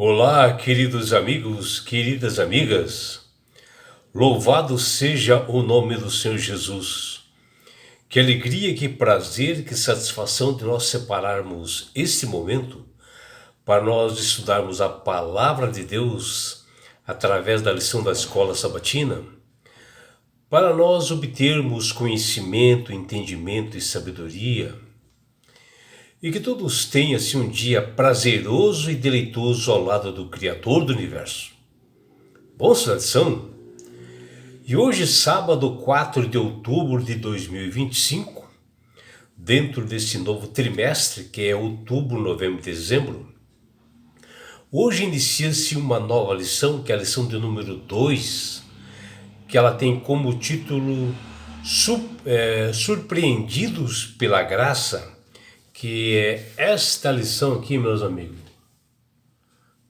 Olá, queridos amigos, queridas amigas. Louvado seja o nome do Senhor Jesus. Que alegria, que prazer, que satisfação de nós separarmos este momento para nós estudarmos a palavra de Deus através da lição da escola sabatina, para nós obtermos conhecimento, entendimento e sabedoria. E que todos tenham assim um dia prazeroso e deleitoso ao lado do Criador do Universo. Bom, tradição? E hoje, sábado 4 de outubro de 2025, dentro desse novo trimestre, que é outubro, novembro e dezembro, hoje inicia-se uma nova lição, que é a lição de número 2, que ela tem como título Surpreendidos pela Graça, que é esta lição aqui, meus amigos.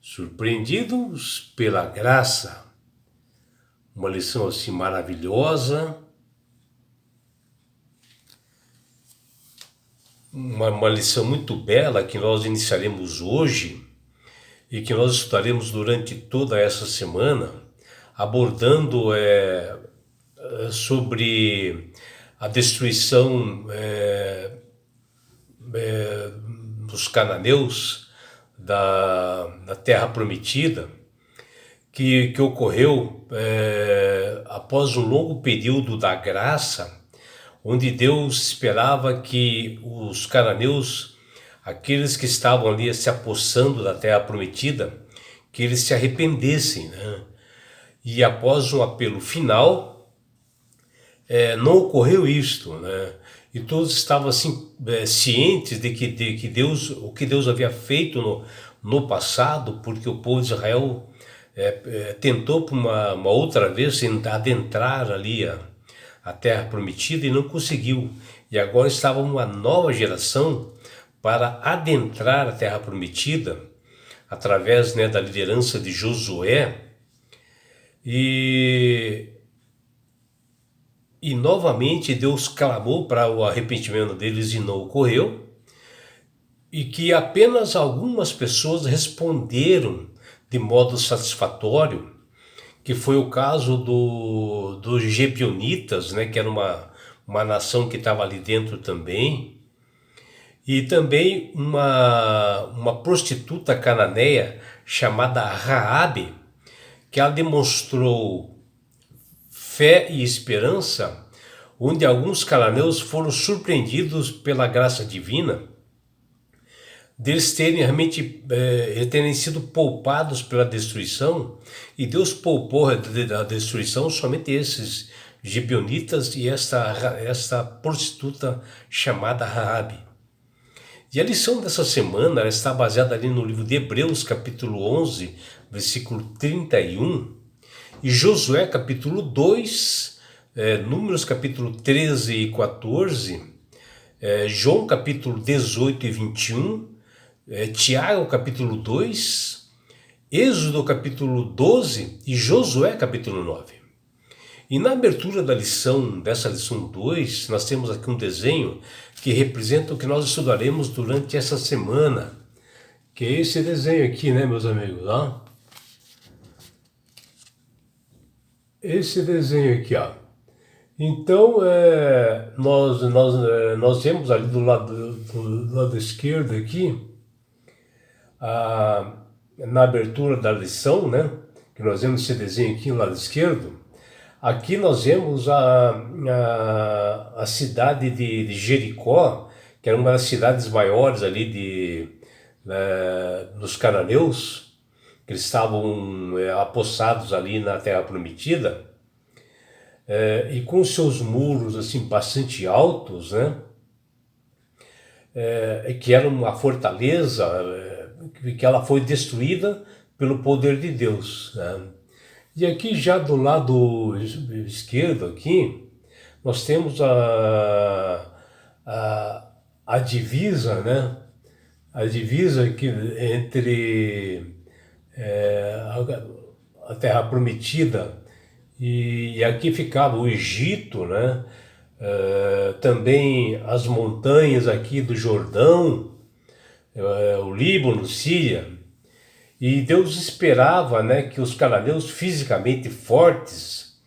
Surpreendidos pela graça. Uma lição assim maravilhosa. Uma lição muito bela que nós iniciaremos hoje e que nós estudaremos durante toda essa semana, abordando sobre a destruição dos cananeus da Terra Prometida, que ocorreu após um longo período da graça, onde Deus esperava que os cananeus, aqueles que estavam ali se apossando da Terra Prometida, que eles se arrependessem, né? E após um apelo final, não ocorreu isto, né? E todos estavam assim cientes de que Deus, o que Deus havia feito no passado, porque o povo de Israel tentou por uma outra vez adentrar ali a Terra Prometida e não conseguiu. E agora estava uma nova geração para adentrar a Terra Prometida através, né, da liderança de Josué. E novamente Deus clamou para o arrependimento deles e não ocorreu, e que apenas algumas pessoas responderam de modo satisfatório, que foi o caso dos Gebionitas, né, que era uma nação que estava ali dentro também, e também uma prostituta cananeia chamada Raabe, que ela demonstrou fé e esperança, onde alguns cananeus foram surpreendidos pela graça divina, deles terem realmente terem sido poupados pela destruição, e Deus poupou da destruição somente esses gibeonitas e esta prostituta chamada Raabe. E a lição dessa semana ela está baseada ali no livro de Hebreus, capítulo 11, versículo 31, e Josué capítulo 2, Números capítulo 13 e 14, João capítulo 18 e 21, Tiago capítulo 2, Êxodo capítulo 12 e Josué capítulo 9. E na abertura da lição, dessa lição 2, nós temos aqui um desenho que representa o que nós estudaremos durante essa semana, que é esse desenho aqui, né, meus amigos? Ó. Esse desenho aqui, ó. Então, nós vemos ali do lado esquerdo aqui, na abertura da lição, né, que nós vemos esse desenho aqui no lado esquerdo, aqui nós vemos a cidade de Jericó, que era uma das cidades maiores ali dos cananeus, que eles estavam apossados ali na Terra Prometida, e com seus muros assim bastante altos, né, que era uma fortaleza, que ela foi destruída pelo poder de Deus, né? E aqui já do lado esquerdo aqui, nós temos a divisa, né? A divisa aqui entre a Terra Prometida e aqui ficava o Egito, né? Também as montanhas aqui do Jordão, o Líbano, Síria. E Deus esperava, né, que os cananeus fisicamente fortes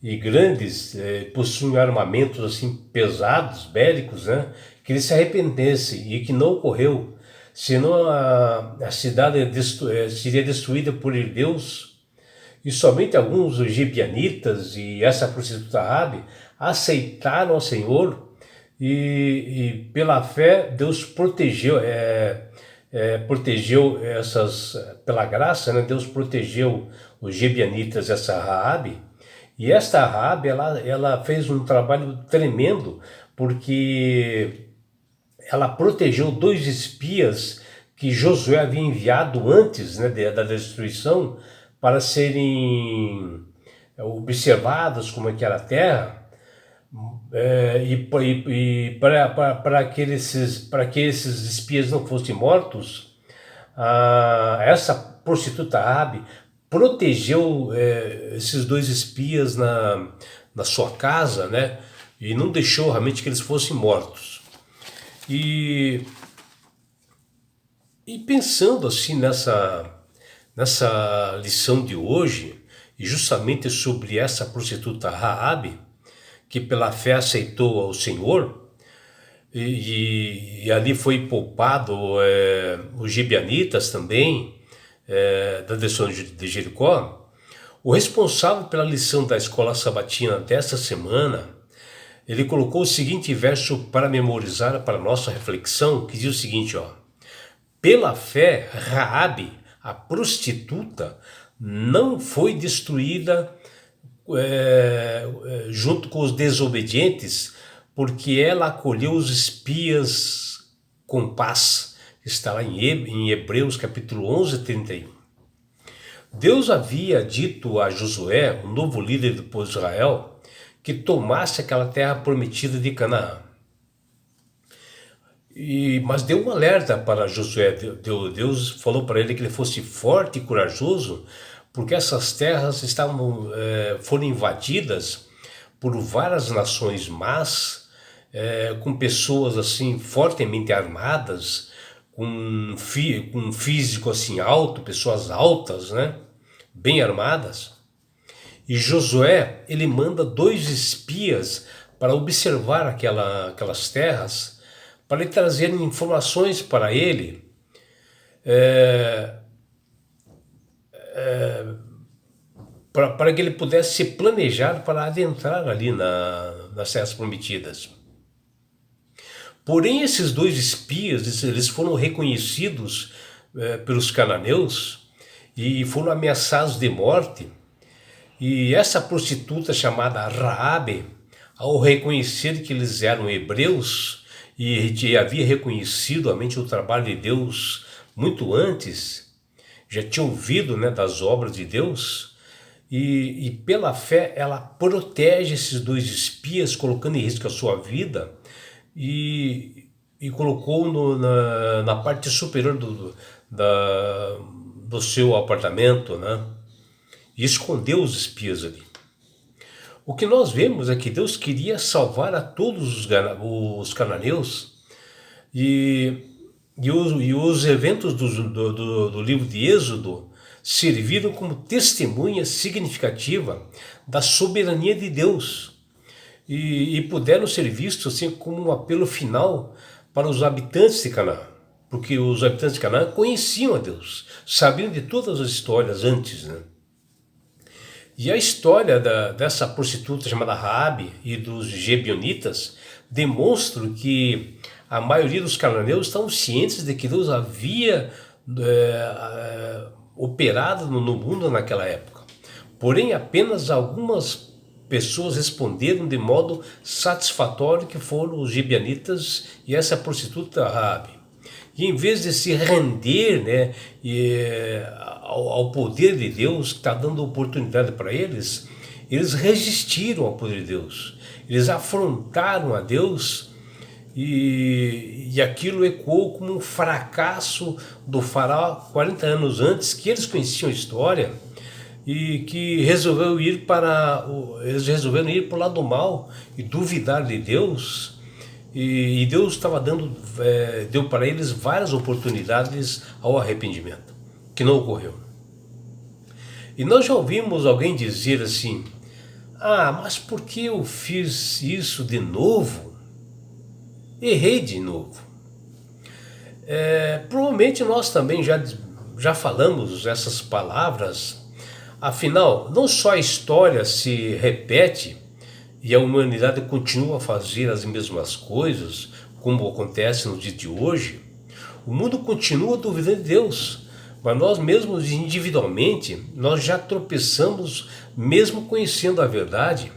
e grandes, possuem armamentos assim pesados, bélicos, né, que eles se arrependessem, e que não ocorreu, senão a cidade seria destruída por Deus. E somente alguns dos gibeonitas e essa prostituta Rabi aceitaram ao Senhor, e pela fé Deus protegeu essas, pela graça, né, Deus protegeu os gibeonitas, essa Raabe. E esta Raabe, ela fez um trabalho tremendo, porque ela protegeu dois espias que Josué havia enviado antes, né, da destruição, para serem observados como é que era a terra, e para que esses espias não fossem mortos, essa prostituta Rabi protegeu esses dois espias na sua casa, né? E não deixou realmente que eles fossem mortos. E pensando assim nessa lição de hoje, e justamente sobre essa prostituta Raabe, que pela fé aceitou ao Senhor, e ali foi poupado os gibeonitas também, da destruição de Jericó. O responsável pela lição da escola sabatina desta semana, ele colocou o seguinte verso para memorizar para nossa reflexão, que diz o seguinte, ó: pela fé, Raabe, a prostituta, não foi destruída junto com os desobedientes, porque ela acolheu os espias com paz. Está lá em Hebreus capítulo 11, 31. Deus havia dito a Josué, o novo líder do povo de Israel, que tomasse aquela terra prometida de Canaã. Mas deu um alerta para Josué. Deus falou para ele que ele fosse forte e corajoso, porque essas terras foram invadidas por várias nações más, com pessoas assim fortemente armadas, com um físico assim alto, pessoas altas, né, bem armadas. E Josué, ele manda dois espias para observar aquelas terras, para lhe trazerem informações para ele, para que ele pudesse se planejar para adentrar ali nas terras prometidas. Porém, esses dois espias, eles foram reconhecidos pelos cananeus e foram ameaçados de morte. E essa prostituta chamada Raabe, ao reconhecer que eles eram hebreus, e havia reconhecido realmente o trabalho de Deus muito antes, já tinha ouvido, né, das obras de Deus, e pela fé ela protege esses dois espias, colocando em risco a sua vida, e colocou na parte superior do seu apartamento, né, e escondeu os espias ali. O que nós vemos é que Deus queria salvar a todos os cananeus, e os eventos do livro de Êxodo serviram como testemunha significativa da soberania de Deus, e puderam ser vistos assim como um apelo final para os habitantes de Canaã, porque os habitantes de Canaã conheciam a Deus, sabiam de todas as histórias antes, né? E a história dessa prostituta chamada Raabe e dos gibeonitas demonstra que a maioria dos cananeus estão cientes de que Deus havia operado no mundo naquela época. Porém, apenas algumas pessoas responderam de modo satisfatório, que foram os gibeonitas e essa prostituta Raabe. E em vez de se render, né, ao poder de Deus, que está dando oportunidade para eles, eles resistiram ao poder de Deus. Eles afrontaram a Deus, e aquilo ecoou como um fracasso do faraó 40 anos antes, que eles conheciam a história, e que eles resolveram ir para o lado mal e duvidar de Deus. E Deus estava deu para eles várias oportunidades ao arrependimento. que não ocorreu. E nós já ouvimos alguém dizer assim: ah, mas por que eu fiz isso de novo? Errei de novo. Provavelmente nós também já falamos essas palavras. Afinal, não só a história se repete e a humanidade continua a fazer as mesmas coisas, como acontece no dia de hoje, o mundo continua duvidando de Deus. Mas nós mesmos individualmente, nós já tropeçamos mesmo conhecendo a verdade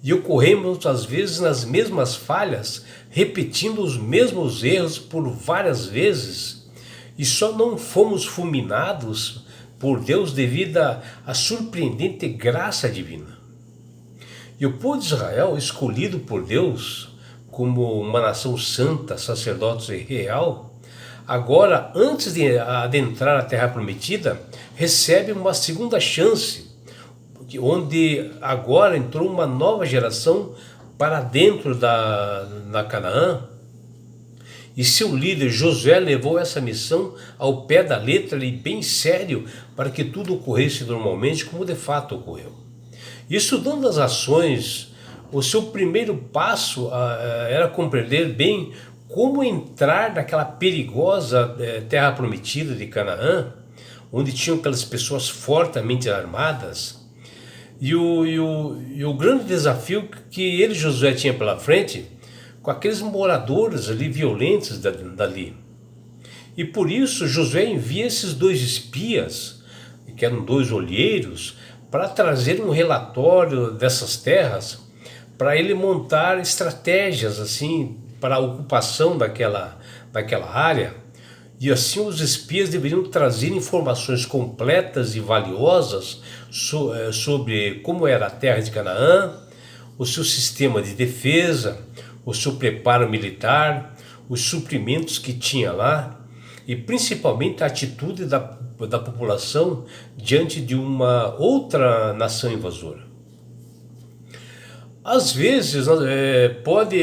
e ocorremos às vezes nas mesmas falhas, repetindo os mesmos erros por várias vezes e só não fomos fulminados por Deus devido à surpreendente graça divina. E o povo de Israel, escolhido por Deus como uma nação santa, sacerdote real, agora, antes de adentrar a Terra Prometida, recebe uma segunda chance, onde agora entrou uma nova geração para dentro da Canaã. E seu líder Josué levou essa missão ao pé da letra e bem sério para que tudo ocorresse normalmente como de fato ocorreu. E estudando as ações, o seu primeiro passo era compreender bem como entrar naquela perigosa terra prometida de Canaã, onde tinham aquelas pessoas fortemente armadas. E o grande desafio que ele, Josué, tinha pela frente, com aqueles moradores ali violentos dali. E por isso Josué envia esses 2 espias, que eram 2 olheiros, para trazer um relatório dessas terras, para ele montar estratégias assim para a ocupação daquela área. E assim os espias deveriam trazer informações completas e valiosas sobre como era a terra de Canaã, o seu sistema de defesa, o seu preparo militar, os suprimentos que tinha lá e principalmente a atitude da população diante de uma outra nação invasora. Às vezes pode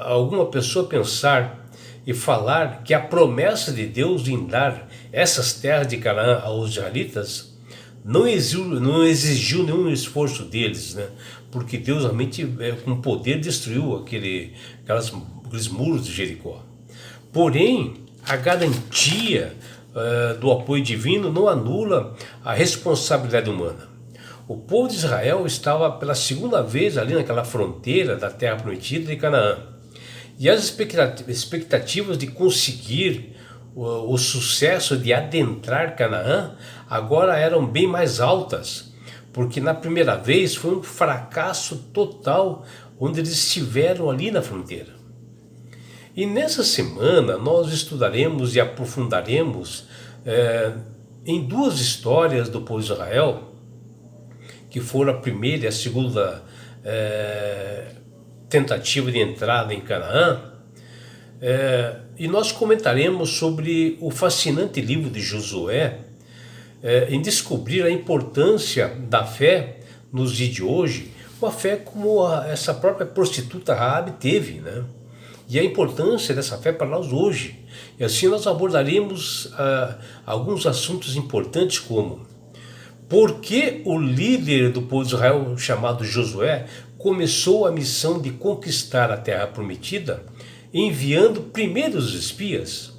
alguma pessoa pensar e falar que a promessa de Deus em dar essas terras de Canaã aos israelitas não exigiu nenhum esforço deles, né? Porque Deus realmente com poder destruiu aqueles muros de Jericó. Porém, a garantia do apoio divino não anula a responsabilidade humana. O povo de Israel estava pela segunda vez ali naquela fronteira da terra prometida de Canaã. E as expectativas de conseguir o sucesso de adentrar Canaã agora eram bem mais altas, porque na primeira vez foi um fracasso total onde eles estiveram ali na fronteira. E nessa semana nós estudaremos e aprofundaremos em 2 histórias do povo de Israel, que foram a primeira e a segunda tentativa de entrada em Canaã, e nós comentaremos sobre o fascinante livro de Josué, em descobrir a importância da fé nos dias de hoje, uma fé como essa própria prostituta Raabe teve, né? E a importância dessa fé para nós hoje. E assim nós abordaremos alguns assuntos importantes como: por que o líder do povo de Israel, chamado Josué, começou a missão de conquistar a terra prometida, enviando primeiro os espias?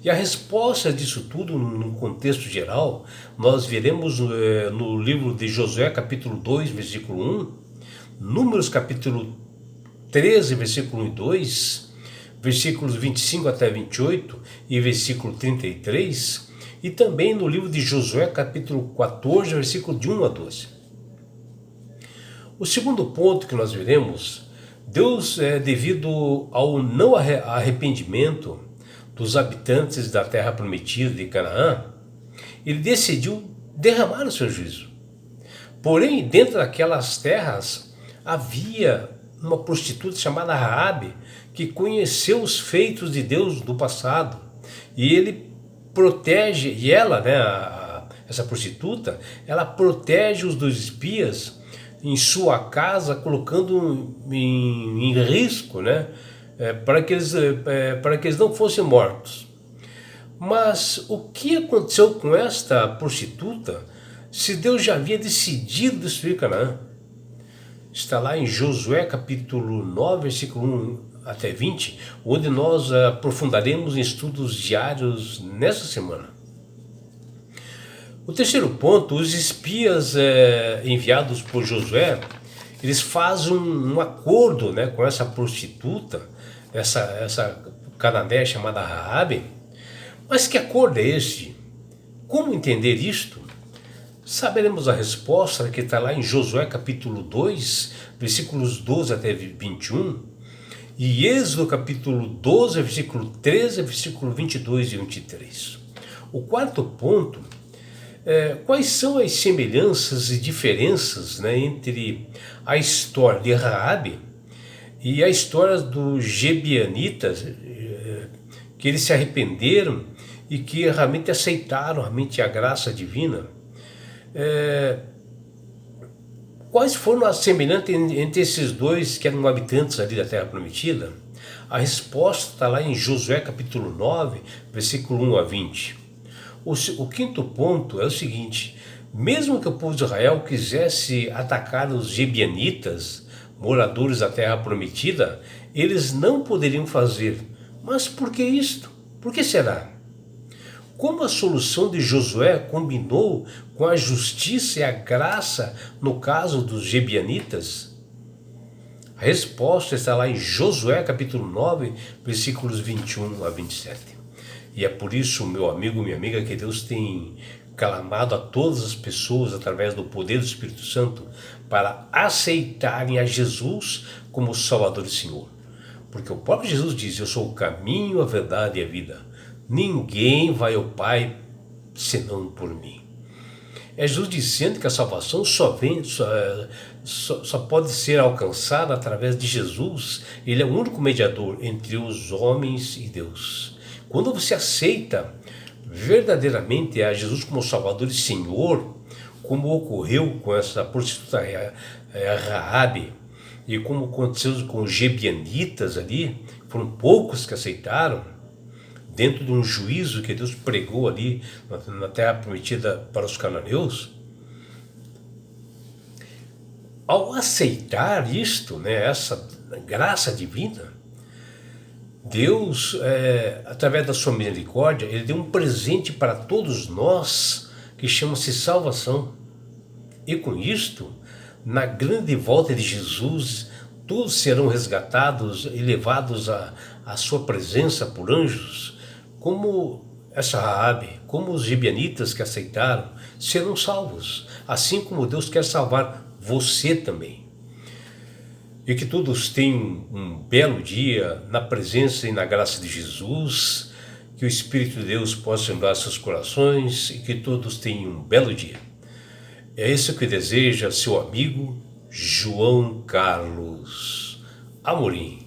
E a resposta disso tudo, num contexto geral, nós veremos no livro de Josué, capítulo 2, versículo 1, Números, capítulo 13, versículo 1 e 2, versículos 25 até 28 e versículo 33, e também no livro de Josué, capítulo 14, versículo de 1 a 12. O segundo ponto que nós veremos, Deus, devido ao não arrependimento dos habitantes da terra prometida de Canaã, ele decidiu derramar o seu juízo. Porém, dentro daquelas terras havia uma prostituta chamada Raabe, que conheceu os feitos de Deus do passado, e ele protege, e ela, né, essa prostituta, ela protege os 2 espias em sua casa, colocando em risco, né, para que eles não fossem mortos. Mas o que aconteceu com esta prostituta se Deus já havia decidido destruir Canaã? Está lá em Josué capítulo 9, versículo 1 até 20, onde nós aprofundaremos em estudos diários nessa semana. O terceiro ponto, os espias enviados por Josué, eles fazem um acordo, né, com essa prostituta, essa cananeia chamada Raabe. Mas que acordo é este? Como entender isto? Saberemos a resposta que está lá em Josué capítulo 2, versículos 12 até 21, e Êxodo capítulo 12, versículo 13, versículo 22 e 23. O quarto ponto, quais são as semelhanças e diferenças, né, entre a história de Raabe e a história dos Gebianitas, que eles se arrependeram e que realmente aceitaram realmente a graça divina? Quais foram as semelhanças entre esses dois que eram habitantes ali da Terra Prometida? A resposta está lá em Josué capítulo 9, versículo 1 a 20. O quinto ponto é o seguinte: mesmo que o povo de Israel quisesse atacar os Gebianitas, moradores da Terra Prometida, eles não poderiam fazer. Mas por que isto? Por que será? Como a solução de Josué combinou com a justiça e a graça no caso dos Gebianitas? A resposta está lá em Josué capítulo 9, versículos 21 a 27. E é por isso, meu amigo, minha amiga, que Deus tem clamado a todas as pessoas através do poder do Espírito Santo para aceitarem a Jesus como Salvador e Senhor. Porque o próprio Jesus diz: eu sou o caminho, a verdade e a vida. Ninguém vai ao Pai senão por mim. É Jesus dizendo que a salvação só pode ser alcançada através de Jesus. Ele é o único mediador entre os homens e Deus. Quando você aceita verdadeiramente a Jesus como Salvador e Senhor, como ocorreu com essa prostituta Raabe, e como aconteceu com os Gebianitas ali, foram poucos que aceitaram, dentro de um juízo que Deus pregou ali na Terra Prometida para os cananeus. Ao aceitar isto, né, essa graça divina, Deus, através da sua misericórdia, Ele deu um presente para todos nós que chama-se salvação. E com isto, na grande volta de Jesus, todos serão resgatados e levados à sua presença por anjos, como essa Raabe, como os Gebianitas que aceitaram, serão salvos, assim como Deus quer salvar você também. E que todos tenham um belo dia na presença e na graça de Jesus, que o Espírito de Deus possa lembrar seus corações e que todos tenham um belo dia. É isso que deseja seu amigo João Carlos Amorim.